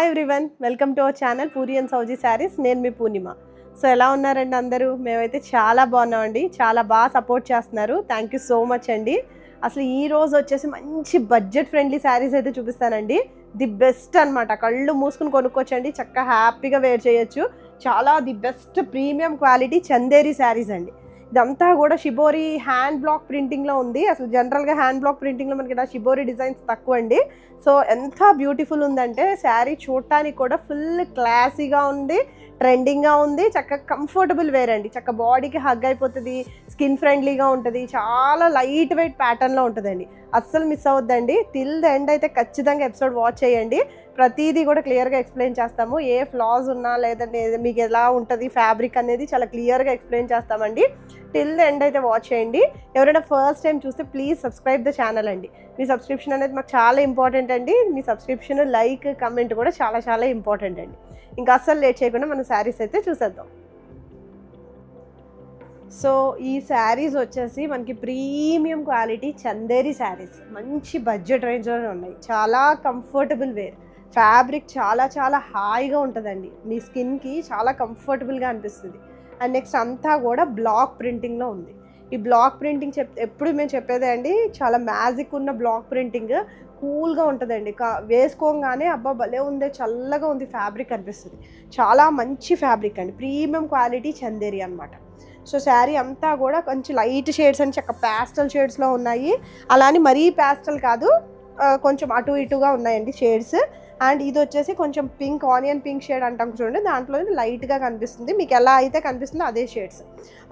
Hi everyone, welcome to our channel Puri and Sowji saris. నేను మీ పూర్ణిమ. So ఎలా ఉన్నారండి అందరూ? మేమైతే చాలా బాగున్నామండి, చాలా బాగా సపోర్ట్ చేస్తున్నారు. థ్యాంక్ యూ సో మచ్ అండి. అసలు ఈ రోజు వచ్చేసి మంచి బడ్జెట్ ఫ్రెండ్లీ శారీస్ అయితే చూపిస్తానండి. ది బెస్ట్ అనమాట. కళ్ళు మూసుకుని కొనుక్కోవచ్చండి, చక్కగా హ్యాపీగా వేర్ చేయొచ్చు. చాలా the best premium quality Chanderi saris అండి. ఇదంతా కూడా షిబోరి హ్యాండ్ బ్లాక్ ప్రింటింగ్లో ఉంది. అసలు జనరల్గా హ్యాండ్ బ్లాక్ ప్రింటింగ్లో మనకి ఇలా షిబోరి డిజైన్స్ తక్కువ అండి. సో ఎంత బ్యూటిఫుల్ ఉందంటే శారీ చూడటానికి కూడా ఫుల్ క్లాసీగా ఉంది, ట్రెండింగ్గా ఉంది, చక్కగా కంఫర్టబుల్ వేర్ అండి. చక్కగా బాడీకి హగ్ అయిపోతుంది, స్కిన్ ఫ్రెండ్లీగా ఉంటుంది, చాలా లైట్ వెయిట్ ప్యాటర్న్లో ఉంటుందండి. అస్సలు మిస్ అవ్వద్దండి. టిల్ ద ఎండ్ అయితే ఖచ్చితంగా ఎపిసోడ్ వాచ్ చేయండి. ప్రతిదీ కూడా క్లియర్గా ఎక్స్ప్లెయిన్ చేస్తాము. ఏ ఫ్లాస్ ఉన్నా లేదంటే మీకు ఎలా ఉంటుంది ఫ్యాబ్రిక్ అనేది చాలా క్లియర్గా ఎక్స్ప్లెయిన్ చేస్తామండి. టిల్ ద ఎండ్ అయితే వాచ్ చేయండి. ఎవరైనా ఫస్ట్ టైం చూస్తే ప్లీజ్ సబ్స్క్రైబ్ ద ఛానల్ అండి. మీ సబ్స్క్రిప్షన్ అనేది మాకు చాలా ఇంపార్టెంట్ అండి. మీ సబ్స్క్రిప్షన్, లైక్, కమెంట్ కూడా చాలా చాలా ఇంపార్టెంట్ అండి. ఇంకా అస్సలు లేట్ చేయకుండా మన శారీస్ అయితే చూసేద్దాం. సో ఈ శారీస్ వచ్చేసి మనకి ప్రీమియం క్వాలిటీ చందేరి శారీస్, మంచి బడ్జెట్ రేంజ్లోనే ఉన్నాయి. చాలా కంఫర్టబుల్ వేర్, ఫ్యాబ్రిక్ చాలా చాలా హాయిగా ఉంటుందండి. మీ స్కిన్కి చాలా కంఫర్టబుల్గా అనిపిస్తుంది. అండ్ నెక్స్ట్ అంతా కూడా బ్లాక్ ప్రింటింగ్లో ఉంది. ఈ బ్లాక్ ప్రింటింగ్ ఎప్పుడు మేము చెప్పేదే అండి, చాలా మ్యాజిక్ ఉన్న బ్లాక్ ప్రింటింగ్, కూల్గా ఉంటుందండి. వేసుకోగానే అబ్బా భలే ఉంది, చల్లగా ఉంది ఫ్యాబ్రిక్ అనిపిస్తుంది. చాలా మంచి ఫ్యాబ్రిక్ అండి, ప్రీమియం క్వాలిటీ చందేరి అనమాట. సో శారీ అంతా కూడా కొంచెం లైట్ షేడ్స్ అని చక్క ప్యాస్టల్ షేడ్స్లో ఉన్నాయి. అలానే మరీ ప్యాస్టల్ కాదు, కొంచెం అటు ఇటుగా ఉన్నాయండి షేడ్స్. అండ్ ఇది వచ్చేసి కొంచెం పింక్, ఆనియన్ పింక్ షేడ్ అంటాం చూడండి, దాంట్లో లైట్గా కనిపిస్తుంది. మీకు ఎలా అయితే కనిపిస్తుందో అదే షేడ్స్,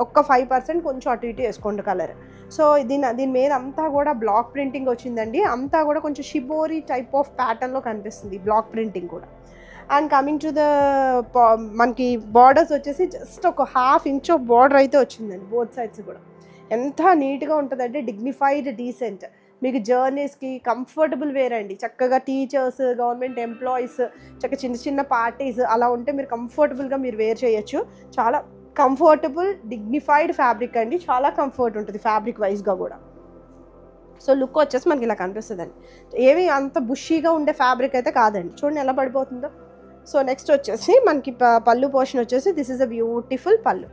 ఒక్క 5% కొంచెం అటు ఇటు వేసుకోండి కలర్. సో దీని మీద అంతా కూడా బ్లాక్ ప్రింటింగ్ వచ్చిందండి. అంతా కూడా కొంచెం షిబోరి టైప్ ఆఫ్ ప్యాటర్న్లో కనిపిస్తుంది బ్లాక్ ప్రింటింగ్ కూడా. అండ్ కమింగ్ టు ద మనకి బార్డర్స్ వచ్చేసి జస్ట్ ఒక 1/2 ఇంచ్ ఆఫ్ బార్డర్ అయితే వచ్చిందండి బోత్ సైడ్స్ కూడా. ఎంత నీట్గా ఉంటుందంటే డిగ్నిఫైడ్, డీసెంట్. మీకు జర్నీస్కి కంఫర్టబుల్ వేర్ అండి. చక్కగా టీచర్స్, గవర్నమెంట్ ఎంప్లాయీస్, చక్కగా చిన్న చిన్న పార్టీస్ అలా ఉంటే మీరు కంఫర్టబుల్గా మీరు వేర్ చేయొచ్చు. చాలా కంఫర్టబుల్, డిగ్నిఫైడ్ ఫ్యాబ్రిక్ అండి. చాలా కంఫర్ట్ ఉంటుంది ఫ్యాబ్రిక్ వైజ్గా కూడా. సో లుక్ వచ్చేసి మనకి ఇలా కనిపిస్తుందండి. ఏమి అంత బుషీగా ఉండే ఫ్యాబ్రిక్ అయితే కాదండి. చూడండి ఎలా పడిపోతుందో. సో నెక్స్ట్ వచ్చేసి మనకి పళ్ళు పోర్షన్ వచ్చేసి దిస్ ఈజ్ అ బ్యూటిఫుల్ పళ్ళు.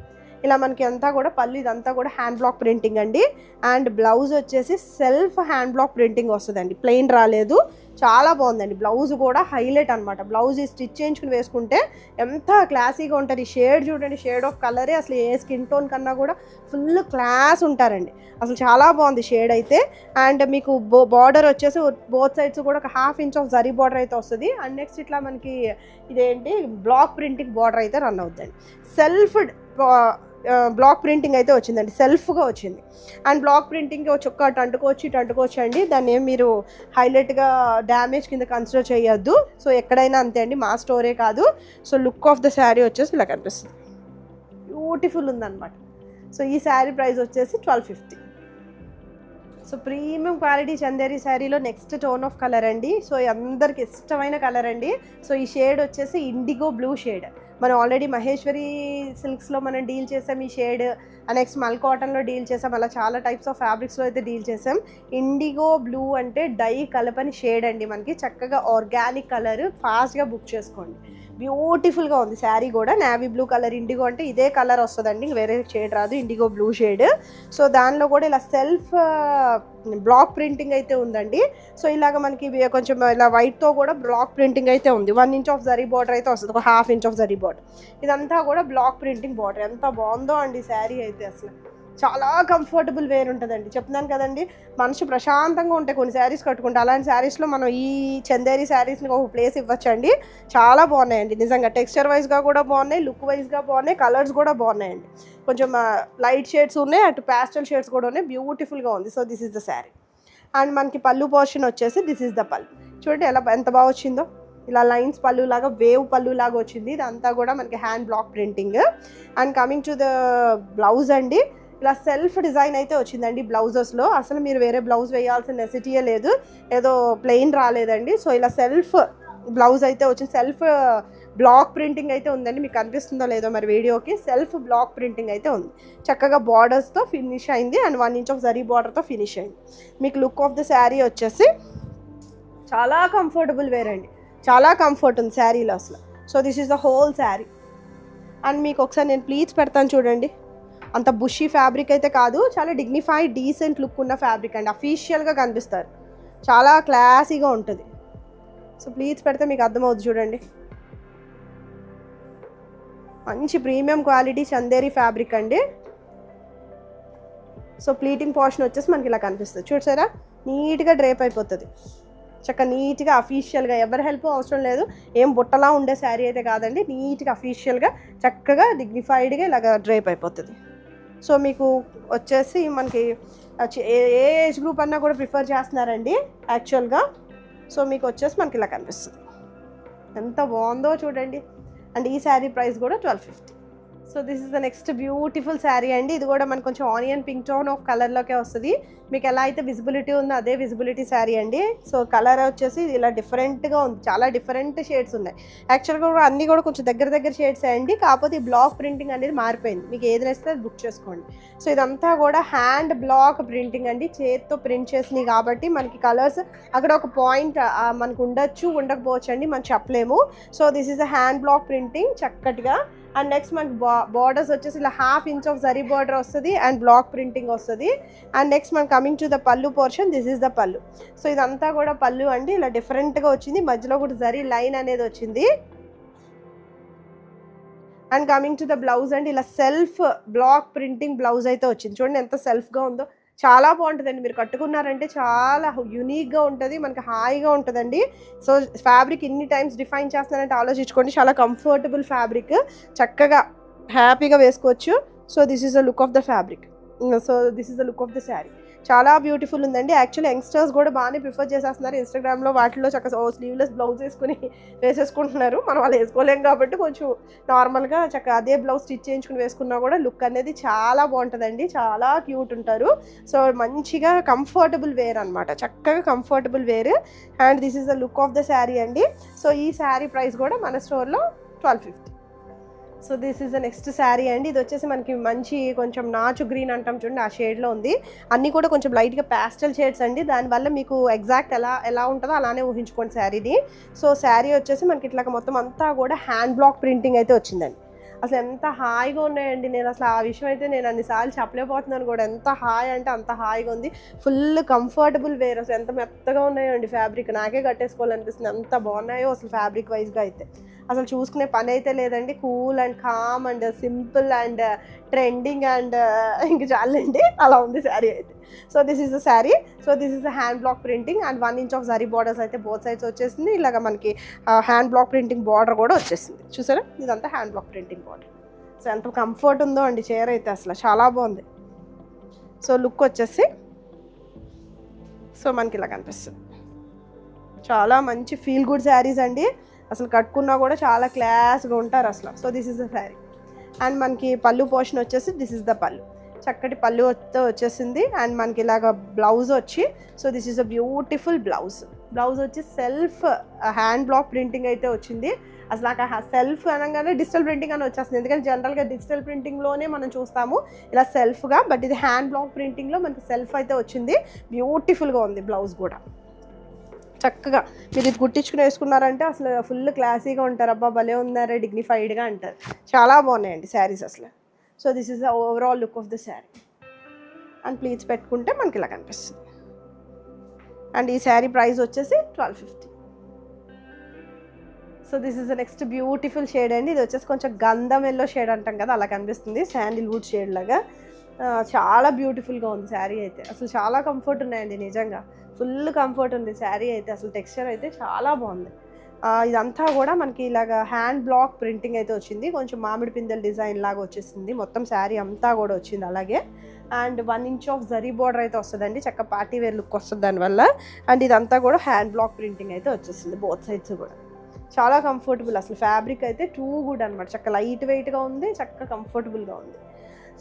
ఇలా మనకి అంతా కూడా పళ్ళు ఇదంతా కూడా హ్యాండ్ బ్లాక్ ప్రింటింగ్ అండి. అండ్ బ్లౌజ్ వచ్చేసి సెల్ఫ్ హ్యాండ్ బ్లాక్ ప్రింటింగ్ వస్తుందండి, ప్లెయిన్ రాలేదు. చాలా బాగుందండి. బ్లౌజ్ కూడా హైలైట్ అనమాట. బ్లౌజ్ స్టిచ్ చేయించుకుని వేసుకుంటే ఎంత క్లాసీగా ఉంటుంది. షేడ్ చూడండి, షేడ్ ఆఫ్ కలరే అసలు ఏ స్కిన్ టోన్ కన్నా కూడా ఫుల్ క్లాస్ ఉంటారండి. అసలు చాలా బాగుంది షేడ్ అయితే. అండ్ మీకు బార్డర్ వచ్చేసి బోత్ సైడ్స్ కూడా ఒక 1/2 ఇంచ్ ఆఫ్ జరీ బార్డర్ అయితే వస్తుంది. అండ్ నెక్స్ట్ ఇట్లా మనకి ఇదేంటి బ్లాక్ ప్రింటింగ్ బార్డర్ అయితే రన్ అవుతుందండి. సెల్ఫ్ బ్లాక్ ప్రింటింగ్ అయితే వచ్చిందండి, సెల్ఫ్గా వచ్చింది. అండ్ బ్లాక్ ప్రింటింగ్ చొక్క అటు అంటుకోవచ్చు అండి. దాన్ని ఏం మీరు హైలైట్గా డ్యామేజ్ కింద కన్సిడర్ చేయొద్దు. సో ఎక్కడైనా అంతే అండి, మా స్టోరే కాదు. So look of the sari వచ్చేసి ఇలా కనిపిస్తుంది, బ్యూటిఫుల్ ఉందన్నమాట. సో ఈ శారీ ప్రైస్ వచ్చేసి 1250. సో ప్రీమియం క్వాలిటీ చందేరి శారీలో నెక్స్ట్ టోన్ ఆఫ్ కలర్ అండి. సో అందరికి ఇష్టమైన కలర్ అండి. సో ఈ షేడ్ వచ్చేసి ఇండిగో బ్లూ షేడ్. మనం ఆల్రెడీ మహేశ్వరి సిల్క్స్లో మనం డీల్ చేసాం ఈ షేడ్. నెక్స్ట్ మల్ కాటన్లో డీల్ చేసాం. అలా చాలా టైప్స్ ఆఫ్ ఫ్యాబ్రిక్స్లో అయితే డీల్ చేసాం. ఇండిగో బ్లూ అంటే డై కలపని షేడ్ అండి. మనకి చక్కగా ఆర్గానిక్ కలర్, ఫాస్ట్గా బుక్ చేసుకోండి. బ్యూటిఫుల్గా ఉంది శారీ కూడా. నేవీ బ్లూ కలర్, ఇండిగో అంటే ఇదే కలర్ వస్తుందండి, వేరే షేడ్ రాదు. IndiGo blue shade. సో దానిలో కూడా ఇలా సెల్ఫ్ బ్లాక్ ప్రింటింగ్ అయితే ఉందండి. సో ఇలాగ మనకి కొంచెం ఇలా వైట్తో కూడా బ్లాక్ ప్రింటింగ్ అయితే ఉంది. 1 ఇంచ్ ఆఫ్ జరీ బార్డర్ అయితే వస్తుంది, ఒక 1/2 ఇంచ్ ఆఫ్ జరీ బార్డర్. ఇదంతా కూడా బ్లాక్ ప్రింటింగ్ బార్డర్. ఎంత బాగుందో అండి శారీ అయితే. అసలు చాలా కంఫర్టబుల్ వేర్ ఉంటుందండి. చెప్తున్నాను కదండి, మనసు ప్రశాంతంగా ఉంటాయి కొన్ని శారీస్ కట్టుకుంటే. అలాంటి శారీస్లో మనం ఈ చందేరి శారీస్ని ఒక ప్లేస్ ఇవ్వచ్చండి. చాలా బాగున్నాయండి నిజంగా. టెక్స్చర్ వైజ్గా కూడా బాగున్నాయి, లుక్ వైజ్గా బాగున్నాయి, కలర్స్ కూడా బాగున్నాయండి. కొంచెం లైట్ షేడ్స్ ఉన్నాయి, అటు ప్యాస్టల్ షేడ్స్ కూడా ఉన్నాయి. బ్యూటిఫుల్గా ఉంది. So this is the sari. And మనకి పళ్ళు పోర్షన్ వచ్చేసి దిస్ ఈజ్ ద పళ్ళు. చూడండి ఎంత బాగా వచ్చిందో. ఇలా లైన్స్ పళ్ళు లాగా, వేవ్ పళ్ళు లాగా వచ్చింది. ఇదంతా కూడా మనకి hand block printing. And coming to the blouse అండి, ఇలా సెల్ఫ్ డిజైన్ అయితే వచ్చిందండి బ్లౌజెస్లో. అసలు మీరు వేరే బ్లౌజ్ వేయాల్సిన నెసిటీయే లేదు, ఏదో ప్లెయిన్ రాలేదండి. సో ఇలా సెల్ఫ్ బ్లౌజ్ అయితే వచ్చింది. సెల్ఫ్ బ్లాక్ ప్రింటింగ్ అయితే ఉందండి. మీకు కనిపిస్తుందో లేదో మరి వీడియోకి. సెల్ఫ్ బ్లాక్ ప్రింటింగ్ అయితే ఉంది. చక్కగా బార్డర్స్తో ఫినిష్ అయింది. అండ్ 1 ఇంచ్ ఆఫ్ జరీ బార్డర్తో ఫినిష్ అయింది. మీకు లుక్ ఆఫ్ ద శారీ వచ్చేసి చాలా కంఫర్టబుల్ వేర్ అండి. చాలా కంఫర్ట్ ఉంది శారీలో అసలు. So this is the whole sari. And మీకు ఒకసారి నేను ప్లీట్స్ పెడతాను చూడండి. అంత బుషీ ఫ్యాబ్రిక్ అయితే కాదు, చాలా డిగ్నిఫైడ్ డీసెంట్ లుక్ ఉన్న ఫ్యాబ్రిక్ అండి. అఫీషియల్గా కనిపిస్తారు, చాలా క్లాసీగా ఉంటుంది. సో ప్లీట్స్ పెడితే మీకు అర్థమవుతుంది చూడండి. మంచి ప్రీమియం క్వాలిటీ చందేరి ఫ్యాబ్రిక్ అండి. సో ప్లీటింగ్ పోర్షన్ వచ్చేసి మనకి ఇలా కనిపిస్తుంది చూసారా, నీట్గా డ్రేప్ అయిపోతుంది చక్కగా నీట్గా అఫీషియల్గా. ఎవరి హెల్ప్ అవసరం లేదు, ఏం బుట్టలా ఉండే శారీ అయితే కాదండి. నీట్గా అఫీషియల్గా చక్కగా డిగ్నిఫైడ్గా ఇలాగ డ్రేప్ అయిపోతుంది. సో మీకు వచ్చేసి మనకి ఏ ఏజ్ గ్రూప్ అన్నా కూడా ప్రిఫర్ చేస్తున్నారండి యాక్చువల్గా. సో మీకు వచ్చేసి మనకి ఇలా కనిపిస్తుంది, ఎంత బాగుందో చూడండి. అండ్ ఈ శారీ ప్రైస్ కూడా 1250. So this is the next beautiful sari అండి. ఇది కూడా మనకు కొంచెం ఆనియన్ పింక్ టోన్ ఆఫ్ కలర్లోకే వస్తుంది. మీకు ఎలా అయితే విజిబిలిటీ ఉందో అదే విజిబిలిటీ శారీ అండి. సో కలర్ వచ్చేసి ఇలా డిఫరెంట్గా ఉంది, చాలా డిఫరెంట్ షేడ్స్ ఉన్నాయి. యాక్చువల్గా కూడా అన్నీ కూడా కొంచెం దగ్గర షేడ్స్ అండి. కాకపోతే ఈ బ్లాక్ ప్రింటింగ్ అనేది మారిపోయింది, మీకు ఏది నచ్చితే అది బుక్ చేసుకోండి. సో ఇదంతా కూడా హ్యాండ్ బ్లాక్ ప్రింటింగ్ అండి, చేతితో ప్రింట్ చేసినాయి కాబట్టి మనకి కలర్స్ అక్కడ ఒక పాయింట్ మనకు ఉండొచ్చు ఉండకపోవచ్చు అండి, మనం చెప్పలేము. So this is a hand block printing చక్కటిగా. అండ్ నెక్స్ట్ మనకి బార్డర్స్ వచ్చేసి ఇలా 1/2 ఇంచ్ ఆఫ్ జరీ బార్డర్ వస్తుంది అండ్ బ్లాక్ ప్రింటింగ్ వస్తుంది. అండ్ నెక్స్ట్ మనం coming to the pallu portion, this is the pallu. So ఇదంతా కూడా పల్లు అండి, ఇలా డిఫరెంట్గా వచ్చింది, మధ్యలో కూడా జరీ లైన్ అనేది వచ్చింది. And coming to the blouse అండి, ఇలా సెల్ఫ్ బ్లాక్ ప్రింటింగ్ బ్లౌజ్ అయితే వచ్చింది. చూడండి ఎంత సెల్ఫ్గా ఉందో, చాలా బాగుంటుందండి. మీరు కట్టుకున్నారంటే చాలా యూనిక్గా ఉంటుంది, మనకి హాయిగా ఉంటుందండి. సో ఫ్యాబ్రిక్ ఇన్ని టైమ్స్ డిఫైన్ చేస్తున్నారంటే ఆలోచించుకోండి, చాలా కంఫర్టబుల్ ఫ్యాబ్రిక్, చక్కగా హ్యాపీగా వేసుకోవచ్చు. So this is the look of the fabric. So this is the look of the sari, చాలా బ్యూటిఫుల్ ఉందండి. యాక్చువల్లీ యంగ్స్టర్స్ కూడా బాగానే ప్రిఫర్ చేసేస్తున్నారు, ఇన్స్టాగ్రామ్లో వాటిలో చక్కగా స్లీవ్లెస్ బ్లౌజ్ వేసుకుని వేసేసుకుంటున్నారు. మనం వాళ్ళు వేసుకోలేం కాబట్టి కొంచెం నార్మల్గా చక్కగా అదే బ్లౌజ్ స్టిచ్ చేయించుకుని వేసుకున్నా కూడా లుక్ అనేది చాలా బాగుంటుందండి, చాలా క్యూట్ ఉంటారు. సో మంచిగా కంఫర్టబుల్ వేర్ అనమాట, చక్కగా comfortable wear. And this is the look of the sari అండి. సో ఈ శారీ ప్రైస్ కూడా మన స్టోర్లో 1250. So this is the next sari అండి. ఇది వచ్చేసి మనకి మంచి కొంచెం నాచు గ్రీన్ అంటాం చూడండి, ఆ షేడ్లో ఉంది. అన్నీ కూడా కొంచెం లైట్గా ప్యాస్టల్ షేడ్స్ అండి, దానివల్ల మీకు ఎగ్జాక్ట్ ఎలా ఉంటుందో అలానే ఊహించుకోండి శారీని. సో శారీ వచ్చేసి మనకి ఇట్లా మొత్తం అంతా కూడా హ్యాండ్ బ్లాక్ ప్రింటింగ్ అయితే వచ్చిందండి. అసలు ఎంత హాయిగా ఉన్నాయండి, నేను అసలు ఆ విషయం అయితే నేను అన్నిసార్లు చెప్పలేకపోతున్నాను కూడా. ఎంత హాయ్ అంటే అంత హాయిగా ఉంది, ఫుల్ కంఫర్టబుల్ వేర్. అసలు ఎంత మెత్తగా ఉన్నాయండి ఫ్యాబ్రిక్, నాకే కట్టేసుకోవాలనిపిస్తుంది, ఎంత బాగున్నాయో అసలు ఫ్యాబ్రిక్ వైజ్గా అయితే. అసలు చూసుకునే పని అయితే లేదండి, cool and calm and simple and trending and ఇంక చాలండి, అలా ఉంది శారీ అయితే. So this is the sari. So this is the hand block printing and 1 inch of zari borders అయితే బోత్ సైడ్స్ వచ్చేసింది. ఇలాగ మనకి హ్యాండ్ బ్లాక్ ప్రింటింగ్ బార్డర్ కూడా వచ్చేసింది చూసారా, ఇదంతా hand block printing border. So ఎంత కంఫర్ట్ ఉందో అండి చీర అయితే, అసలు చాలా బాగుంది. సో లుక్ వచ్చేసి సో మనకి ఇలా కనిపిస్తుంది, చాలా మంచి ఫీల్ గుడ్ శారీస్ అండి. అసలు కట్టుకున్నా కూడా చాలా క్లాస్గా ఉంటారు అసలు. So this is the sari. And మనకి పళ్ళు పోర్షన్ వచ్చేసి దిస్ ఇస్ ద పళ్ళు, చక్కటి పళ్ళు వచ్చేసింది. అండ్ మనకి ఇలాగ బ్లౌజ్ వచ్చి, so this is a beautiful blouse. Blouse వచ్చి సెల్ఫ్ హ్యాండ్ బ్లాక్ ప్రింటింగ్ అయితే వచ్చింది. అసలు నాకు సెల్ఫ్ అనగానే డిజిటల్ ప్రింటింగ్ అని వచ్చేస్తుంది, ఎందుకంటే జనరల్గా డిజిటల్ ప్రింటింగ్లోనే మనం చూస్తాము ఇలా సెల్ఫ్గా, బట్ ఇది హ్యాండ్ బ్లాక్ ప్రింటింగ్లో మనకి సెల్ఫ్ అయితే వచ్చింది. బ్యూటిఫుల్గా ఉంది బ్లౌజ్ కూడా, చక్కగా మీరు ఇది కుట్టించుకుని వేసుకున్నారంటే అసలు ఫుల్ క్లాసీగా ఉంటారు, అబ్బా భలే ఉన్నారే డిగ్నిఫైడ్గా అంటారు. చాలా బాగున్నాయండి శారీస్ అసలు. So this is the overall look of the sari. And pleats పెట్టుకుంటే మనకి ఇలా కనిపిస్తుంది. అండ్ ఈ శారీ ప్రైస్ వచ్చేసి 1250. So this is the next beautiful shade అండి. ఇది వచ్చేసి కొంచెం గంధం ఎల్లో షేడ్ అంటాం కదా, అలా కనిపిస్తుంది, శాండిల్వుడ్ షేడ్ లాగా. చాలా బ్యూటిఫుల్గా ఉంది శారీ అయితే, అసలు చాలా కంఫర్ట్ ఉన్నాయండి, నిజంగా ఫుల్ కంఫర్ట్ ఉంది శారీ అయితే. అసలు టెక్స్చర్ అయితే చాలా బాగుంది. ఇదంతా కూడా మనకి ఇలాగ హ్యాండ్ బ్లాక్ ప్రింటింగ్ అయితే వచ్చింది, కొంచెం మామిడి పిందెల డిజైన్ లాగా వచ్చేసింది, మొత్తం శారీ అంతా కూడా వచ్చింది అలాగే. And 1 inch of zari border అయితే వస్తుందండి, చక్క పార్టీ వేర్ లుక్ వస్తుంది దానివల్ల. అండ్ ఇదంతా కూడా హ్యాండ్ బ్లాక్ ప్రింటింగ్ అయితే వచ్చేసింది బోత్ సైడ్స్ కూడా. చాలా కంఫర్టబుల్ అసలు ఫ్యాబ్రిక్ అయితే టూ గుడ్ అనమాట, చక్క లైట్ వెయిట్గా ఉంది, చక్క కంఫర్టబుల్గా ఉంది.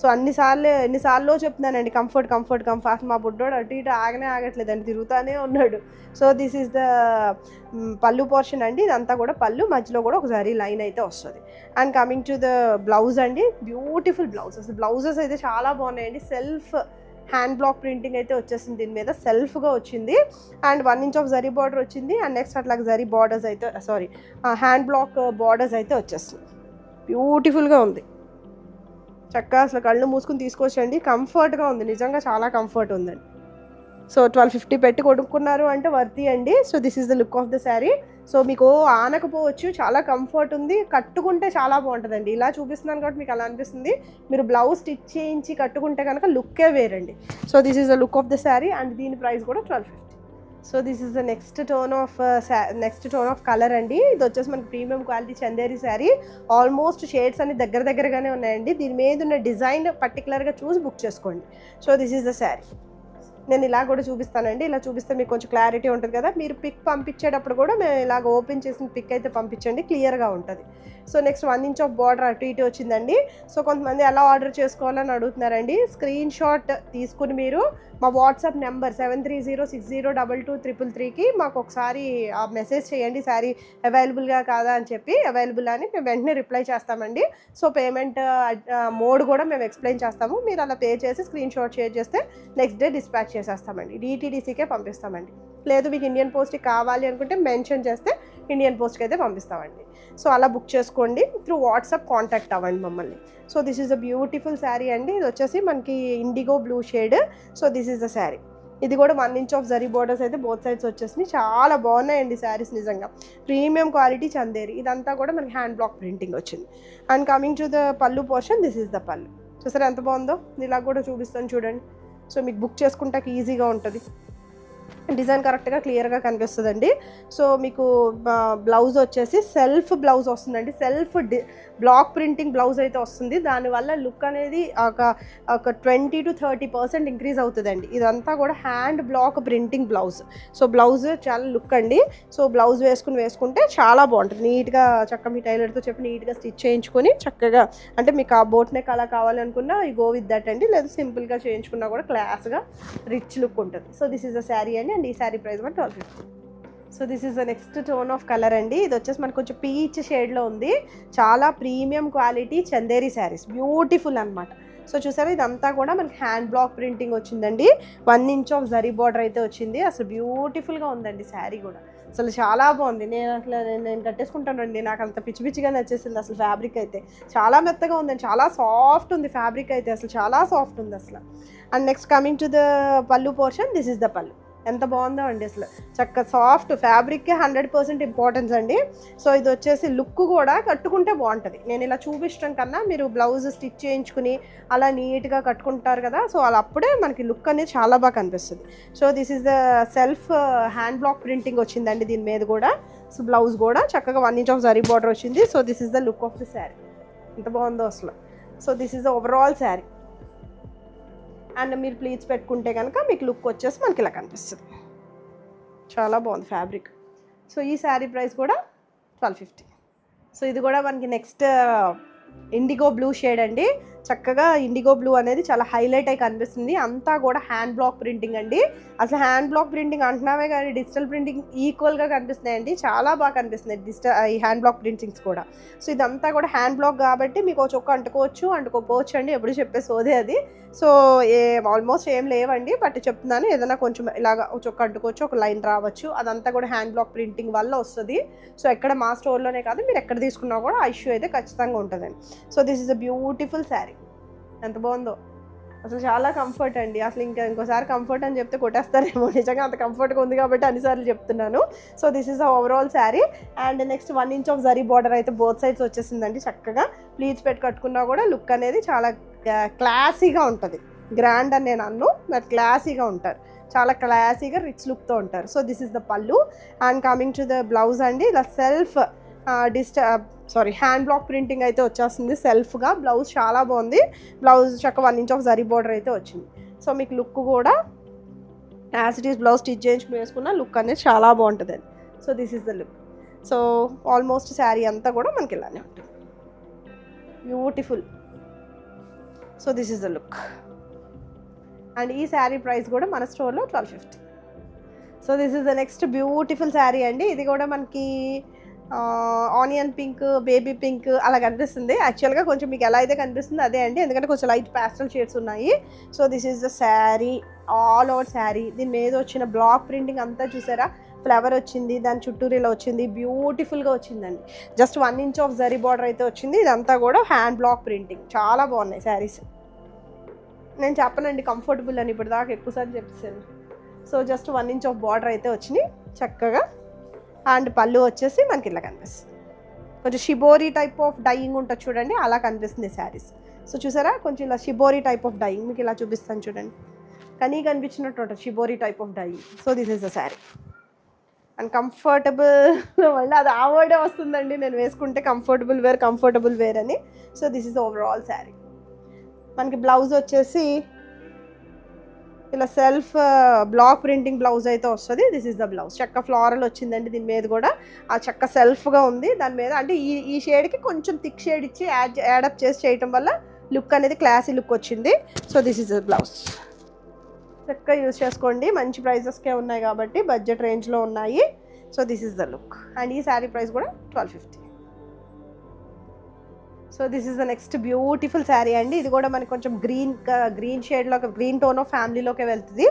సో ఎన్నిసార్లు చెప్తున్నానండి కంఫర్ట్. మా బుడ్డోడు అటు ఇటు ఆగట్లేదండి, తిరుగుతూనే ఉన్నాడు. సో దిస్ ఈస్ ద పళ్ళు పోర్షన్ అండి, ఇదంతా కూడా పళ్ళు, మధ్యలో కూడా ఒక జరీ లైన్ అయితే వస్తుంది. And coming to the blouse అండి, బ్యూటిఫుల్ బ్లౌజ్. అసలు బ్లౌజెస్ అయితే చాలా బాగున్నాయండి, సెల్ఫ్ హ్యాండ్ బ్లాక్ ప్రింటింగ్ అయితే వచ్చేసింది దీని మీద, సెల్ఫ్గా వచ్చింది. And 1 inch of zari border వచ్చింది. అండ్ నెక్స్ట్ అట్లా జరీ బార్డర్స్ అయితే హ్యాండ్ బ్లాక్ బార్డర్స్ అయితే వచ్చేస్తుంది. బ్యూటిఫుల్గా ఉంది. చక్కగా అసలు కళ్ళు మూసుకుని తీసుకోవచ్చండి. కంఫర్ట్గా ఉంది, నిజంగా చాలా కంఫర్ట్ ఉందండి. సో 1250 పెట్టి కొనుక్కున్నారు అంటే వర్తీ అండి. So this is the look of the sari. So మీకు ఆనకపోవచ్చు, చాలా కంఫర్ట్ ఉంది, కట్టుకుంటే చాలా బాగుంటుందండి. ఇలా చూపిస్తున్నాను కాబట్టి మీకు అలా అనిపిస్తుంది. మీరు బ్లౌజ్ స్టిచ్ చేయించి కట్టుకుంటే కనుక లుక్కే వేరండి. So this is the look of the sari and దీని ప్రైస్ కూడా 1250. So this is the next tone of colour అండి. ఇది వచ్చేసి మనకి premium quality Chanderi sari. Almost shades అన్ని దగ్గరగానే ఉన్నాయండి. దీని మీద ఉన్న డిజైన్ పర్టికులర్గా చూసి బుక్ చేసుకోండి. So this is the sari. నేను ఇలా కూడా చూపిస్తానండి. ఇలా చూపిస్తే మీకు కొంచెం క్లారిటీ ఉంటుంది కదా. మీరు పిక్ పంపించేటప్పుడు కూడా మేము ఇలాగ ఓపెన్ చేసిన పిక్ అయితే పంపించండి, క్లియర్గా ఉంటుంది. So next 1 inch of border అటు ఇటు వచ్చిందండి. సో కొంతమంది ఎలా ఆర్డర్ చేసుకోవాలని అడుగుతున్నారండి. స్క్రీన్ షాట్ తీసుకుని మీరు మా వాట్సాప్ నెంబర్ 7306022333కి మాకు ఒకసారి మెసేజ్ చేయండి, శారీ అవైలబుల్గా కాదా అని చెప్పి. అవైలబుల్ అని మేము వెంటనే రిప్లై చేస్తామండి. సో పేమెంట్ మోడ్ కూడా మేము ఎక్స్ప్లెయిన్ చేస్తాము. మీరు అలా పే చేసి స్క్రీన్ షాట్ షేర్ చేస్తే నెక్స్ట్ డే డిస్పాచ్ చేసేస్తామండి. DTDCకే పంపిస్తామండి. లేదు మీకు ఇండియన్ పోస్ట్కి కావాలి అనుకుంటే మెన్షన్ చేస్తే ఇండియన్ పోస్ట్కి అయితే పంపిస్తామండి. సో అలా బుక్ చేసుకోండి. త్రూ వాట్సాప్ కాంటాక్ట్ అవ్వండి మమ్మల్ని. So this is a beautiful sari అండి. ఇది వచ్చేసి మనకి IndiGo blue shade. So this is the sari. ఇది కూడా 1 ఇంచ్ ఆఫ్ జరీ బోర్డర్స్ అయితే బోత్ సైడ్స్ వచ్చేసినాయి. చాలా బాగున్నాయండి శారీస్, నిజంగా ప్రీమియం క్వాలిటీ చందేరి. ఇదంతా కూడా మనకి హ్యాండ్ బ్లాక్ ప్రింటింగ్ వచ్చింది. అండ్ కమింగ్ టు ద పళ్ళు పోర్షన్, దిస్ ఈజ్ ద పళ్ళు. చూసారా ఎంత బాగుందో. ఇలా కూడా చూపిస్తాను చూడండి. సో మీకు బుక్ చేసుకుంటాకి ఈజీగా ఉంటుంది. డిజైన్ కరెక్ట్గా క్లియర్గా కనిపిస్తుందండి. సో మీకు బ్లౌజ్ వచ్చేసి సెల్ఫ్ బ్లౌజ్ వస్తుందండి. సెల్ఫ్ బ్లాక్ ప్రింటింగ్ బ్లౌజ్ అయితే వస్తుంది. దానివల్ల లుక్ అనేది ఒక 20 to 30% ఇంక్రీజ్ అవుతుందండి. ఇదంతా కూడా hand block printing blouse. So blouse చాలా లుక్ అండి. సో బ్లౌజ్ వేసుకుంటే చాలా బాగుంటుంది. నీట్గా చక్కగా మీ టైలర్తో చెప్పి నీట్గా స్టిచ్ చేయించుకొని చక్కగా, అంటే మీకు ఆ బోట్ నెక్ అలా కావాలనుకున్నా ఈ గో విత్ దట్ అండి. లేదా సింపుల్గా చేయించుకున్నా కూడా క్లాస్గా రిచ్ లుక్ ఉంటుంది. So this is a sari అండి. అండ్ ఈ శారీ ప్రైస్ కూడా 1250. So this is the next tone of colour అండి. ఇది వచ్చేసి మనకు కొంచెం పీచ్ షేడ్లో ఉంది. చాలా premium quality Chanderi saris, beautiful అనమాట. సో చూసారా, ఇదంతా కూడా మనకి హ్యాండ్ బ్లాక్ ప్రింటింగ్ వచ్చిందండి. 1 ఇంచ్ ఆఫ్ జరీ బార్డర్ అయితే వచ్చింది. అసలు బ్యూటిఫుల్గా ఉందండి శారీ కూడా. అసలు చాలా బాగుంది. నేను కట్టేసుకుంటానండి. నాకు అంత పిచ్చిగా నచ్చేసింది అసలు. ఫ్యాబ్రిక్ అయితే చాలా మెత్తగా ఉందండి, చాలా సాఫ్ట్ ఉంది ఫ్యాబ్రిక్ అయితే, అసలు చాలా సాఫ్ట్ ఉంది అసలు. And next coming to the పళ్ళు పోర్షన్, దిస్ ఇస్ ద పళ్ళు. ఎంత బాగుందో అండి అసలు. చక్క సాఫ్ట్ ఫ్యాబ్రిక్కే 100% ఇంపార్టెన్స్ అండి. సో ఇది వచ్చేసి లుక్ కూడా కట్టుకుంటే బాగుంటుంది. నేను ఇలా చూపించడం కన్నా మీరు బ్లౌజ్ స్టిచ్ చేయించుకుని అలా నీట్గా కట్టుకుంటారు కదా. సో అలా అప్పుడే మనకి లుక్ అనేది చాలా బాగా కనిపిస్తుంది. So this is the self hand block printing వచ్చిందండి దీని మీద కూడా. సో బ్లౌజ్ కూడా చక్కగా 1 ఇంచ్ ఆఫ్ జరీ బార్డర్ వచ్చింది. So this is the look of the sari. ఎంత బాగుందో అసలు. So this is the overall sari. And మీరు ప్లీట్స్ పెట్టుకుంటే కనుక మీకు లుక్ వచ్చేసి మనకి ఇలా కనిపిస్తుంది. చాలా బాగుంది ఫ్యాబ్రిక్. సో ఈ శారీ ప్రైస్ కూడా 1250. సో ఇది కూడా మనకి నెక్స్ట్ ఇండిగో బ్లూ షేడ్ అండి. చక్కగా ఇండిగో బ్లూ అనేది చాలా హైలైట్ అయి కనిపిస్తుంది. అంతా కూడా హ్యాండ్ బ్లాక్ ప్రింటింగ్ అండి. అసలు హ్యాండ్ బ్లాక్ ప్రింటింగ్ అంటున్నామే కానీ డిజిటల్ ప్రింటింగ్ ఈక్వల్గా కనిపిస్తున్నాయండి. చాలా బాగా కనిపిస్తుంది ఈ హ్యాండ్ బ్లాక్ ప్రింటింగ్స్ కూడా. సో ఇదంతా కూడా హ్యాండ్ బ్లాక్ కాబట్టి మీకు చొక్క అంటుకోవచ్చు అండి. ఎప్పుడు చెప్పే సోదే అది. సో ఆల్మోస్ట్ ఏం లేవండి, బట్ చెప్తున్నాను. ఏదైనా కొంచెం ఇలాగ చొక్క అంటుకోవచ్చు, ఒక లైన్ రావచ్చు. అదంతా కూడా హ్యాండ్ బ్లాక్ ప్రింటింగ్ వల్ల వస్తుంది. సో ఎక్కడ మా స్టోర్లోనే కాదు, మీరు ఎక్కడ తీసుకున్నా కూడా ఆ ఇష్యూ అయితే ఖచ్చితంగా ఉంటుందండి. So this is a beautiful sari. ఎంత బాగుందో అసలు. చాలా కంఫర్ట్ అండి. అసలు ఇంకోసారి కంఫర్ట్ అని చెప్తే కొట్టేస్తారేమో. నిజంగా అంత కంఫర్ట్గా ఉంది కాబట్టి అన్నిసార్లు చెప్తున్నాను. So this is the overall sari. And next 1 inch of zari border అయితే బోత్ సైడ్స్ వచ్చేసిందండి. చక్కగా ప్లీట్స్ పెట్టి కట్టుకున్నా కూడా లుక్ అనేది చాలా క్లాసీగా ఉంటుంది. గ్రాండ్ అని నేను అన్ను, బట్ క్లాసీగా ఉంటారు. చాలా క్లాసీగా రిచ్ లుక్తో ఉంటారు. సో దిస్ ఈజ్ ద పళ్ళు. And coming to the blouse అండి. ఇలా సెల్ఫ్ హ్యాండ్ బ్లాక్ ప్రింటింగ్ అయితే వచ్చేస్తుంది సెల్ఫ్గా. బ్లౌజ్ చాలా బాగుంది. బ్లౌజ్ చక్క 1 ఇంచ్ ఆఫ్ జరీ బార్డర్ అయితే వచ్చింది. సో మీకు లుక్ కూడా as it is blouse stitch చేయించుకుని వేసుకున్న లుక్ అనేది చాలా బాగుంటుందండి. So this is the look. So almost sari అంతా కూడా మనకి ఇలానే ఉంటుంది. Beautiful. So this is the look. And ఈ శారీ ప్రైస్ కూడా మన స్టోర్లో 1250. So this is the next beautiful sari అండి. ఇది కూడా మనకి ఆనియన్ పింక్, బేబీ పింక్ అలా కనిపిస్తుంది. యాక్చువల్గా కొంచెం మీకు ఎలా అయితే కనిపిస్తుంది అదే అండి, ఎందుకంటే కొంచెం లైట్ ప్యాస్టల్ షేడ్స్ ఉన్నాయి. So this is the sari, all over sari. దీని మీద వచ్చిన బ్లాక్ ప్రింటింగ్ అంతా చూసారా, ఫ్లవర్ వచ్చింది, దాని చుట్టూరు ఇలా వచ్చింది, బ్యూటిఫుల్గా వచ్చిందండి. Just 1 inch of zari border అయితే వచ్చింది. ఇదంతా కూడా హ్యాండ్ బ్లాక్ ప్రింటింగ్. చాలా బాగున్నాయి శారీస్. నేను చెప్పనండి కంఫర్టబుల్ అని, ఇప్పుడు దాకా ఎక్కువసార్లు చెప్పేసాను. So just 1 inch of border అయితే వచ్చినాయి చక్కగా. అండ్ పళ్ళు వచ్చేసి మనకి ఇలా కనిపిస్తుంది. కొంచెం షిబోరీ టైప్ ఆఫ్ డైయింగ్ ఉంటుంది చూడండి, అలా కనిపిస్తుంది శారీస్. సో చూసారా, కొంచెం ఇలా షిబోరీ టైప్ ఆఫ్ డైయింగ్ మీకు ఇలా చూపిస్తాను చూడండి, కానీ కనిపించినట్టు ఉంటుంది shibori type of dyeing. So this is the sari. And comfortable, మళ్ళీ అది ఆ వర్డే వస్తుందండి నేను వేసుకుంటే, కంఫర్టబుల్ వేర్ అని. So this is overall sari. మనకి బ్లౌజ్ వచ్చేసి ఇలా సెల్ఫ్ బ్లాక్ ప్రింటింగ్ బ్లౌజ్ అయితే వస్తుంది. This is the blouse. చక్క ఫ్లోరల్ వచ్చిందండి దీని మీద కూడా, ఆ చక్క సెల్ఫ్గా ఉంది దాని మీద. అంటే ఈ షేడ్కి కొంచెం థిక్ షేడ్ ఇచ్చి యాడప్ చేసి చేయటం వల్ల లుక్ అనేది క్లాసీ లుక్ వచ్చింది. So this is the blouse. చక్కగా యూజ్ చేసుకోండి, మంచి ప్రైజెస్కే ఉన్నాయి కాబట్టి, బడ్జెట్ రేంజ్లో ఉన్నాయి. So this is the look. And ఈ శారీ ప్రైస్ కూడా 1250. So this is the next beautiful sari అండి. ఇది కూడా మనకి కొంచెం గ్రీన్ షేడ్లోకి, గ్రీన్ టోన్ ఆఫ్ ఫ్యామిలీలోకి వెళ్తుంది.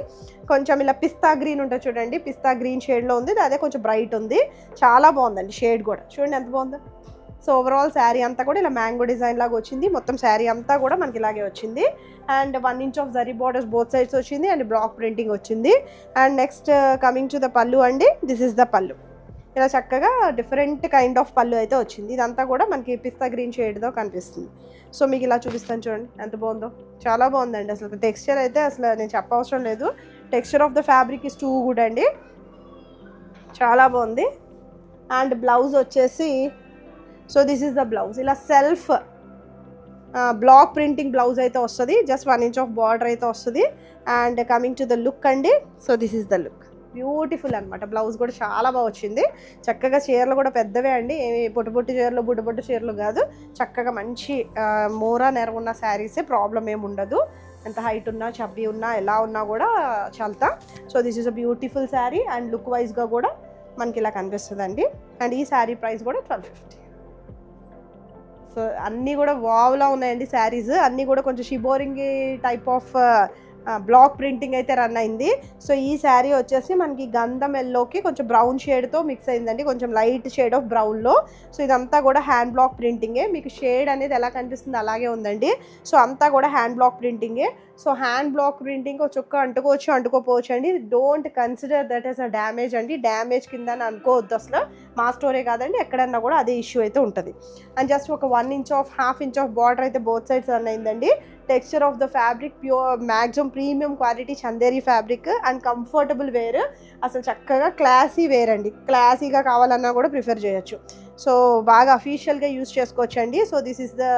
కొంచెం ఇలా పిస్తా గ్రీన్ ఉంటుంది చూడండి, పిస్తా గ్రీన్ షేడ్లో ఉంది, అదే కొంచెం బ్రైట్ ఉంది. చాలా బాగుందండి షేడ్ కూడా, చూడండి ఎంత బాగుందో. సో ఓవరాల్ శారీ అంతా కూడా ఇలా మ్యాంగో డిజైన్ లాగా వచ్చింది. మొత్తం శారీ అంతా కూడా మనకి ఇలాగే వచ్చింది. And 1 inch of zari borders both sides వచ్చింది. అండ్ బ్లాక్ ప్రింటింగ్ వచ్చింది. And next coming to the పళ్ళు అండి. దిస్ ఇస్ ద పళ్ళు. ఇలా చక్కగా డిఫరెంట్ కైండ్ ఆఫ్ పళ్ళు అయితే వచ్చింది. ఇదంతా కూడా మనకి పిస్తా గ్రీన్ షేడ్తో కనిపిస్తుంది. సో మీకు ఇలా చూపిస్తాను చూడండి ఎంత బాగుందో, చాలా బాగుందండి. అసలు టెక్స్చర్ అయితే అసలు నేను చెప్పవసరం లేదు. Texture of the fabric is too good అండి, చాలా బాగుంది. అండ్ బ్లౌజ్ వచ్చేసి, so this is the blouse. ఇలా సెల్ఫ్ బ్లాక్ ప్రింటింగ్ బ్లౌజ్ అయితే వస్తుంది. జస్ట్ 1 ఇంచ్ ఆఫ్ బార్డర్ అయితే వస్తుంది. And coming to the look అండి. So this is the look. Beautiful అనమాట. బ్లౌజ్ కూడా చాలా బాగా వచ్చింది. చక్కగా చీరలు కూడా పెద్దవే అండి, ఏమి పొట్టు చీరలు బుడ్డ చీరలు కాదు. చక్కగా మంచి మోరా నెరవున్న శారీసే, ప్రాబ్లం ఏమి ఉండదు. ఎంత హైట్ ఉన్నా, చబ్బీ ఉన్నా, ఎలా ఉన్నా కూడా చల్తా. So this is a beautiful sari. And look వైజ్గా కూడా మనకి ఇలా కనిపిస్తుందండి. అండ్ ఈ శారీ ప్రైస్ కూడా 1250. సో అన్నీ కూడా వావ్లా ఉన్నాయండి శారీస్. అన్నీ కూడా కొంచెం షిబోరింగ్ టైప్ ఆఫ్ బ్లాక్ ప్రింటింగ్ అయితే రన్ అయింది. సో ఈ శారీ వచ్చేసి మనకి గంధం ఎల్లోకి కొంచెం బ్రౌన్ షేడ్తో మిక్స్ అయిందండి, కొంచెం లైట్ షేడ్ ఆఫ్ బ్రౌన్లో. సో ఇదంతా కూడా హ్యాండ్ బ్లాక్ ప్రింటింగే. మీకు షేడ్ అనేది ఎలా కనిపిస్తుంది అలాగే ఉందండి. సో అంతా కూడా హ్యాండ్ బ్లాక్ ప్రింటింగే. సో హ్యాండ్ బ్లాక్ ప్రింటింగ్ ఒక చుక్క అంటుకోవచ్చు, అంటుకోపోవచ్చు అండి. Don't consider that is a damage అండి. డ్యామేజ్ కింద అనుకోవద్దు అసలు. మా స్టోరే కాదండి, ఎక్కడన్నా కూడా అదే ఇష్యూ అయితే ఉంటుంది. అండ్ జస్ట్ ఒక 1 inch of, half inch of border అయితే బోత్ సైడ్స్ రన్ అయిందండి. Texture of the fabric pure maximum premium quality Chanderi fabric and comfortable wear. అసలు చక్కగా క్లాసీ వేర్ అండి. క్లాసీగా కావాలన్నా కూడా ప్రిఫర్ చేయొచ్చు. సో బాగా అఫీషియల్గా యూజ్ చేసుకోవచ్చు అండి. సో దిస్ ఈస్ ద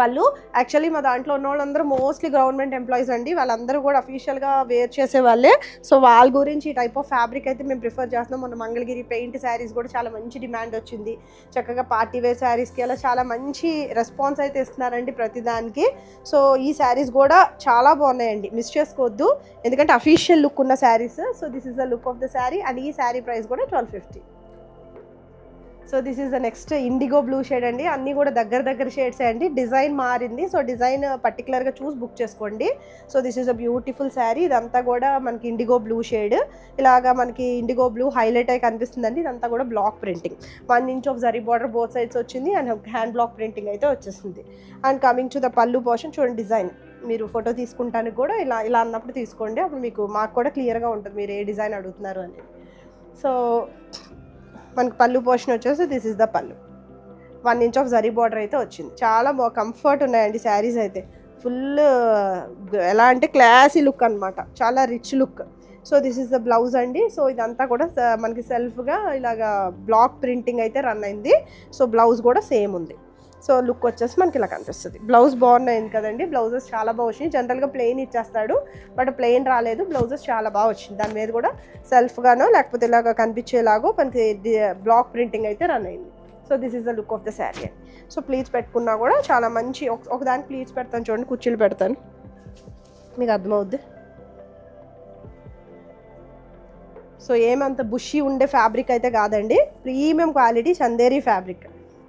పళ్ళు. యాక్చువల్లీ మా దాంట్లో ఉన్న వాళ్ళందరూ మోస్ట్లీ గవర్నమెంట్ ఎంప్లాయీస్ అండి, వాళ్ళందరూ కూడా అఫీషియల్గా వేర్ చేసే వాళ్ళే. సో వాళ్ళ గురించి ఈ టైప్ ఆఫ్ ఫ్యాబ్రిక్ అయితే మేము ప్రిఫర్ చేస్తున్నాం. మన మంగళగిరి పెయింట్ శారీస్ కూడా చాలా మంచి డిమాండ్ వచ్చింది. చక్కగా పార్టీ వేర్ శారీస్కి అలా చాలా మంచి రెస్పాన్స్ అయితే ఇస్తున్నారండి ప్రతిదానికి. సో ఈ శారీస్ కూడా చాలా బాగున్నాయండి, మిస్ చేసుకోవద్దు, ఎందుకంటే అఫీషియల్ లుక్ ఉన్న saris. So this is the look of the sari. And ఈ శారీ ప్రైస్ కూడా 1250. So this is the next IndiGo blue shade అండి. అన్నీ కూడా దగ్గర షేడ్సే అండి. డిజైన్ మారింది, సో డిజైన్ పర్టికులర్గా చూసి బుక్ చేసుకోండి. So this is a beautiful sari. ఇదంతా కూడా మనకి ఇండిగో బ్లూ షేడ్, ఇలాగా మనకి ఇండిగో బ్లూ హైలైట్ అయి కనిపిస్తుందండి. ఇదంతా కూడా block printing. 1 inch of zari border both sides వచ్చింది. అండ్ హ్యాండ్ బ్లాక్ ప్రింటింగ్ అయితే వచ్చేసింది. అండ్ కమింగ్ టు ద పళ్ళు పోర్షన్ చూడండి. డిజైన్ మీరు ఫోటో తీసుకుంటానికి కూడా ఇలా అన్నప్పుడు తీసుకోండి, అప్పుడు మాకు కూడా క్లియర్గా ఉంటుంది మీరు ఏ డిజైన్ అడుగుతున్నారు అనేది. సో మనకి పళ్ళు పోర్షన్ వచ్చేసి దిస్ ఇస్ ద పళ్ళు. 1 ఇంచ్ ఆఫ్ జరీ బార్డర్ అయితే వచ్చింది. చాలా బాగా కంఫర్ట్ ఉన్నాయండి శారీస్ అయితే. ఫుల్ ఎలా అంటే క్లాసీ లుక్ అనమాట, చాలా rich look. So this is the blouse అండి. సో ఇదంతా కూడా మనకి సెల్ఫ్గా ఇలాగా బ్లాక్ ప్రింటింగ్ అయితే రన్ అయింది. సో బ్లౌజ్ కూడా సేమ్ ఉంది. సో లుక్ వచ్చేసి మనకి ఇలా కనిపిస్తుంది. బ్లౌజ్ బాగున్నాయింది కదండి, బ్లౌజెస్ చాలా బాగా వచ్చినాయి. జనరల్గా ప్లెయిన్ ఇచ్చేస్తాడు, బట్ ప్లెయిన్ రాలేదు, బ్లౌజెస్ చాలా బాగా వచ్చింది. దాని మీద కూడా సెల్ఫ్గానో లేకపోతే ఇలాగ కనిపించేలాగో మనకి బ్లాక్ ప్రింటింగ్ అయితే రన్ అయింది. So this is the look of the sari. So pleats పెట్టుకున్నా కూడా చాలా మంచి, ఒకదానికి ప్లీట్స్ పెడతాను చూడండి, కుర్చీలు పెడతాను, మీకు అర్థమవుద్ది. సో ఏమంత బుషీ ఉండే ఫ్యాబ్రిక్ అయితే కాదండి, ప్రీమియం క్వాలిటీ చందేరి ఫ్యాబ్రిక్.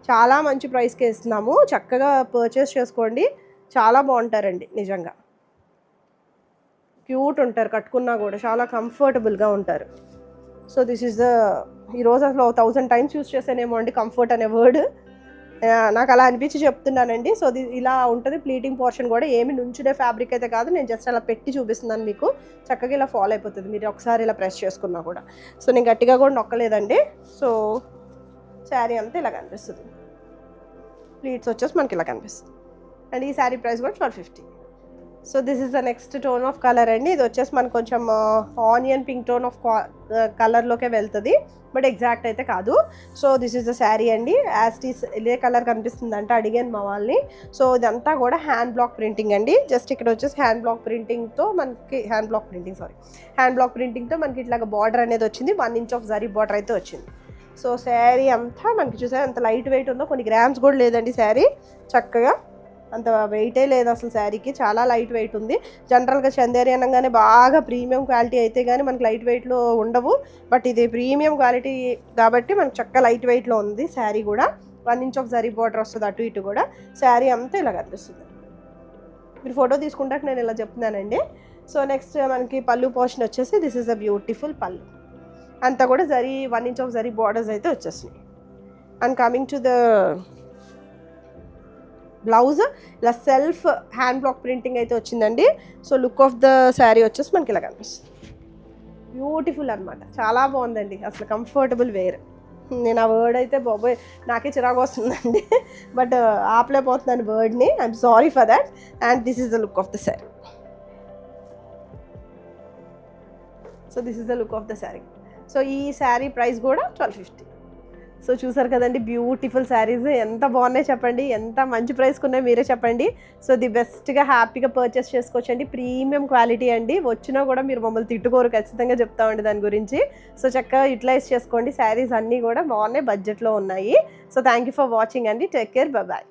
చాలా మంచి ప్రైస్కి ఇస్తున్నాము, చక్కగా పర్చేస్ చేసుకోండి. చాలా బాగుంటారండి నిజంగా, క్యూట్ ఉంటారు, కట్టుకున్నా కూడా చాలా కంఫర్టబుల్గా ఉంటారు. సో దిస్ ఈజ్ ద, ఈరోజు అసలు 1000 టైమ్స్ యూస్ చేసానేమో అండి కంఫర్ట్ అనే వర్డ్, నాకు అలా అనిపించి చెప్తున్నానండి. సో ఇలా ఉంటుంది. ప్లీటింగ్ పోర్షన్ కూడా ఏమి నుంచునే ఫ్యాబ్రిక్ అయితే కాదు, నేను జస్ట్ అలా పెట్టి చూపిస్తున్నాను మీకు. చక్కగా ఇలా ఫాలో అయిపోతుంది, మీరు ఒకసారి ఇలా ప్రెస్ చేసుకున్నా కూడా. సో నేను గట్టిగా కూడా నొక్కలేదండి. సో శారీ అంతా ఇలా కనిపిస్తుంది, ప్లీట్స్ వచ్చేసి మనకి ఇలా కనిపిస్తుంది. అండ్ ఈ శారీ ప్రైస్ కూడా 1250. So this is the next tone of colour అండి. ఇది వచ్చేసి మనకు కొంచెం ఆనియన్ పింక్ టోన్ ఆఫ్ కలర్లోకే వెళ్తుంది, బట్ ఎగ్జాక్ట్ అయితే కాదు. So this is the sari అండి. యాస్టీస్ ఇదే కలర్ కనిపిస్తుంది అంటే అడిగాను మా వాళ్ళని. సో ఇదంతా కూడా హ్యాండ్ బ్లాక్ ప్రింటింగ్ అండి. జస్ట్ ఇక్కడ వచ్చేసి హ్యాండ్ బ్లాక్ ప్రింటింగ్తో మనకి ఇట్లాగ బార్డర్ అనేది వచ్చింది. 1 ఇంచ్ ఆఫ్ జరీ బార్డర్ అయితే వచ్చింది. సో శారీ అంతా మనకి చూసారు ఎంత లైట్ వెయిట్ ఉందో, కొన్ని గ్రామ్స్ కూడా లేదండి శారీ. చక్కగా అంత వెయిటే లేదు అసలు శారీకి, చాలా లైట్ వెయిట్ ఉంది. జనరల్గా చందేరి అనగానే బాగా ప్రీమియం క్వాలిటీ అయితే కానీ మనకి లైట్ వెయిట్లో ఉండవు, బట్ ఇది ప్రీమియం క్వాలిటీ కాబట్టి మనకు చక్కగా లైట్ వెయిట్లో ఉంది శారీ కూడా. 1 ఇంచ్ ఆఫ్ జరీ బార్డర్ వస్తుంది అటు ఇటు కూడా. శారీ అంతా ఇలా కనిపిస్తుంది. మీరు ఫోటో తీసుకుంటే నేను ఇలా చెప్తున్నానండి. సో నెక్స్ట్ మనకి పళ్ళు పోర్షన్ వచ్చేసి దిస్ ఈజ్ అ బ్యూటిఫుల్ పళ్ళు, అంతా కూడా zari 1 inch of zari borders అయితే వచ్చేసినాయి. And coming to the blouse ఇలా సెల్ఫ్ హ్యాండ్ బ్లాక్ ప్రింటింగ్ అయితే వచ్చిందండి. So look of the sari వచ్చేసి మనకి ఇలా కనిపిస్తుంది, బ్యూటిఫుల్ అనమాట. చాలా బాగుందండి, అసలు కంఫర్టబుల్ వేర్. నేను ఆ వర్డ్ అయితే బాబోయ్ నాకే చిరాకు వస్తుందండి, బట్ ఆపలేకపోతున్నాను వర్డ్ని, I'm sorry for that. And this is the look of the sari. So this is the look of the sari. So ఈ శారీ ప్రైస్ కూడా 1250. సో చూసారు కదండి, బ్యూటిఫుల్ శారీస్ ఎంత బాగున్నాయి చెప్పండి, ఎంత మంచి ప్రైస్కి ఉన్నాయి మీరే చెప్పండి. సో ది బెస్ట్గా హ్యాపీగా పర్చేస్ చేసుకోవచ్చండి, ప్రీమియం క్వాలిటీ అండి. వచ్చినా కూడా మీరు మమ్మల్ని తిట్టుకోరు, ఖచ్చితంగా చెప్తామండి దాని గురించి. సో చక్కగా యూటిలైజ్ చేసుకోండి, శారీస్ అన్నీ కూడా బాగున్నాయి, బడ్జెట్లో ఉన్నాయి. So thank you for watching అండి, టేక్ కేర్, బాయ్.